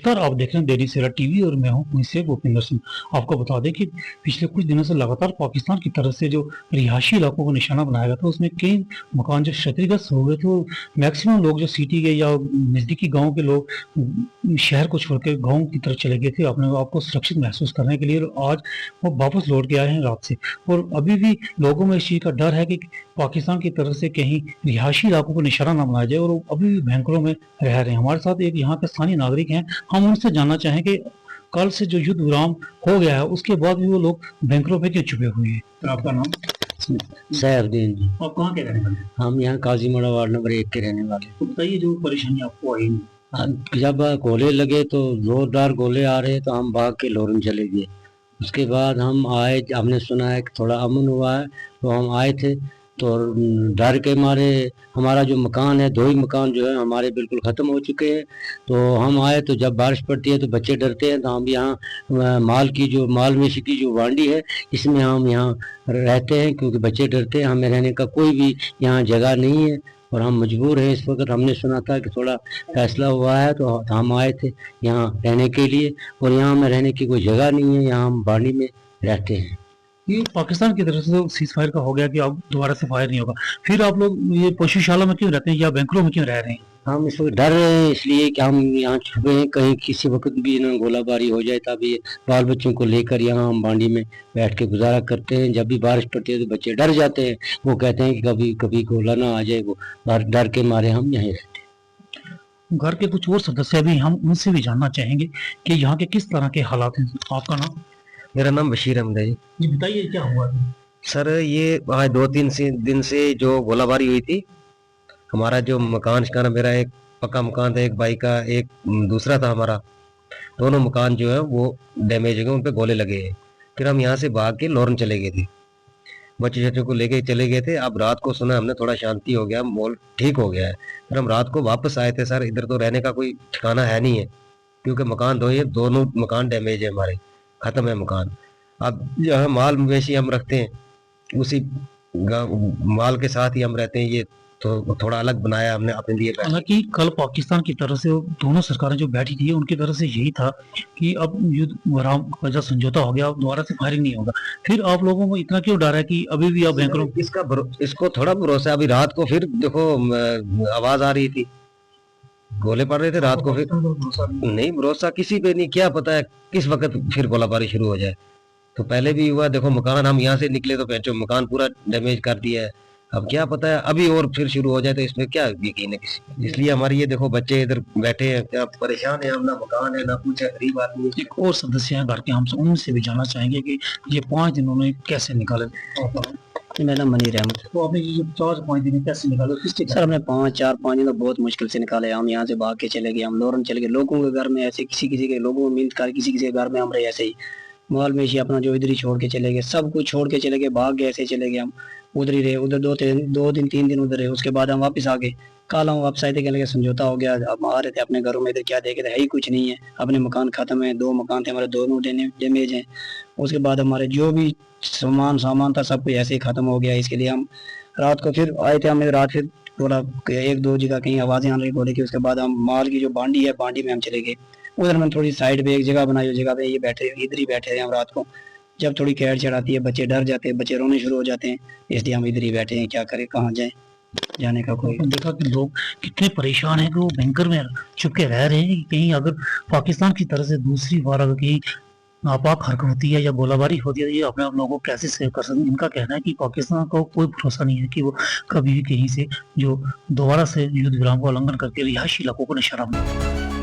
नमस्कार, आप देख रहे हैं दैनिक सवेरा टीवी और मैं हूं वहीं से भूपिंदर सिंह। आपको बता दें कि पिछले कुछ दिनों से लगातार पाकिस्तान की तरफ से जो रिहायशी इलाकों को निशाना बनाया गया था, उसमें कई मकान जो क्षतिग्रस्त हो गए थे। वो मैक्सिमम लोग जो सिटी के या नज़दीकी गाँव के लोग शहर को छोड़ के गाँव की तरफ चले गए थे अपने आप को सुरक्षित महसूस करने के लिए, और आज वो वापस लौट के आए हैं रात से। और अभी भी लोगों में इस चीज़ का डर है कि पाकिस्तान की तरफ से कहीं रिहायशी इलाकों को निशाना ना बनाया जाए, और वो अभी भी भयंकरों में रह रहे हैं। हमारे साथ एक यहाँ के स्थानीय नागरिक हैं, हम उनसे जानना चाहें कि कल से जो युद्ध विराम हो गया है, उसके बाद भी वो लोग बैंकरों पे क्यों छुपे हुए हैं? तो आपका नाम? सैफुद्दीन जी। आप कहाँ के रहने वाले हैं? हम यहाँ काजीमोड़ा वार्ड नंबर 1 के रहने वाले तो बताइए, जो परेशानी आपको आई। हैं। जब गोले लगे तो जोरदार गोले आ रहे तो हम भाग के लोरन चले गए। उसके बाद हम आए, हमने सुना है कि थोड़ा अमन हुआ है तो हम आए थे। तो डर के मारे हमारा जो मकान है, 2 ही मकान जो है हमारे बिल्कुल ख़त्म हो चुके हैं। तो हम आए तो जब बारिश पड़ती है तो बच्चे डरते हैं, तो हम यहाँ माल मेशी की जो वांडी है, इसमें हम यहाँ रहते हैं क्योंकि बच्चे डरते हैं। हमें रहने का कोई भी यहाँ जगह नहीं है और हम मजबूर हैं इस वक्त। हमने सुना था कि थोड़ा फैसला हुआ है तो हम आए थे यहाँ रहने के लिए, और यहाँ हमें रहने की कोई जगह नहीं है, यहाँ हम वांडी में रहते हैं। ये पाकिस्तान की तरफ से तो सीज फायर का हो गया कि अब दोबारा से फायर नहीं होगा, फिर आप लोग ये पशुशाला में क्यों रहते हैं या बैंकरों में क्यों रह रहे हैं? हम इस वक्त डर रहे हैं इसलिए कि हम यहाँ छुपे हैं, कहीं किसी वक्त भी इन्हें गोलाबारी हो जाए। तब ये बाल बच्चों को लेकर यहाँ हम बांडी में बैठ के गुजारा करते हैं। जब भी बारिश पड़ती है तो बच्चे डर जाते हैं, वो कहते हैं कि कभी कभी गोला ना आ जाए, वो डर के मारे हम यहीं रहते हैं। घर के कुछ और सदस्य भी, हम उनसे भी जानना चाहेंगे कि यहाँ के किस तरह के हालात हैं। आपका नाम? मेरा नाम बशीर अहमद है जी। ये बताइए, क्या हुआ था? सर, ये आज 2-3 दिन से जो गोलाबारी हुई थी, हमारा जो मकान शिकाना, मेरा एक पक्का मकान था, एक भाई का, एक दूसरा था हमारा। दोनों मकान जो है वो डैमेज हो गए, उन पे गोले लगे हैं। फिर हम यहाँ से भाग के लोरन चले गए थे, बच्चे को लेके चले गए थे। अब रात को सुना हमने, थोड़ा शांति हो गया, माहौल ठीक हो गया है। फिर हम रात को वापस आए थे। सर, इधर तो रहने का कोई ठिकाना है नहीं है क्योंकि मकान दो ही है, दोनों मकान डैमेज है, हमारे खत्म है मकान। अब यहाँ माल मवेशी हम रखते हैं, उसी माल के साथ ही हम रहते हैं। ये तो थोड़ा अलग बनाया हमने अपने लिए। हालांकि कल पाकिस्तान की तरफ से दोनों सरकारें जो बैठी थी, उनकी तरफ से यही था कि अब युद्ध विराम का जो समझौता हो गया, अब दोबारा से फायरिंग नहीं होगा। फिर आप लोगों को इतना क्यों डर है कि अभी भी आप बैंकरों? इसको थोड़ा भरोसा है। अभी रात को फिर देखो आवाज आ रही थी, गोले पड़ रहे थे रात को। फिर नहीं, भरोसा किसी पे नहीं, क्या पता है किस वक्त फिर गोलाबारी शुरू हो जाए। तो पहले भी हुआ, देखो मकान, हम यहाँ से निकले तो पहचो मकान पूरा डैमेज कर दिया है। अब क्या पता है अभी और फिर शुरू हो जाए, तो इसमें क्या यकीन है किसी। इसलिए हमारी ये देखो बच्चे इधर बैठे हैं, क्या परेशान है हम, ना मकान है ना कुछ है, गरीब आदमी। एक और सदस्य हैं घर के, हम उनसे भी जानना चाहेंगे कि ये 5 दिन उन्होंने कैसे निकाले। मेरा नाम मनीर अहमद। तो आपने ये 4-5 दिन कैसे निकाले, किसके? सर, हमने 4-5 दिन तो बहुत मुश्किल से निकाले। हम यहाँ से भाग के चले गए, हम लोरन चले गए। लोगों के घर में ऐसे, किसी के लोगों में मिलत कर, किसी के घर में हम रहे ऐसे ही। माल मेशी अपना जो इधर ही छोड़ के चले गए, सब कुछ छोड़ के चले गए, भाग गए, ऐसे चले गए। हम उधर ही रहे, उधर 2 दिन 3 दिन उधर रहे। उसके बाद हम वापस आ गए। कल हम वापस आए थे, कहने लगे समझौता हो गया। अब आ रहे थे अपने घरों में, इधर क्या देखे थे, है ही कुछ नहीं है। अपने मकान खत्म है, 2 मकान थे हमारे, दोनों डैमेज हैं। उसके बाद हमारे जो भी सामान था सब कुछ ऐसे ही खत्म हो गया। इसके लिए हम रात को फिर आए थे। हमें रात फिर थोड़ा 1-2 जगह कहीं आवाजें आ रही गोले की। उसके बाद हम माल की जो बांडी है, बांडी में हम चले गए। उधर मैंने थोड़ी साइड पे एक जगह बनाई, उस जगह पे ये बैठे, इधर ही बैठे थे हम रात को। जब थोड़ी कैड चढ़ाती है, बच्चे डर जाते हैं, बच्चे रोने शुरू हो जाते हैं, इसलिए हम इधर ही बैठे हैं। क्या करें, कहाँ जाएं, जाने का कोई। देखा कि लोग कितने परेशान हैं कि वो बैंकर में छुप के रह रहे हैं कि कहीं अगर पाकिस्तान की तरफ से दूसरी बार अगर कहीं नापाक हरकत होती है या गोलाबारी होती है, तो ये अपने आप लोगों को कैसे सेव कर सकते हैं। इनका कहना है कि पाकिस्तान को कोई भरोसा नहीं है कि वो कभी भी कहीं से जो दोबारा से युद्ध विराम का उल्लंघन करके रिहायशी इलाकों को निशाना बनाए।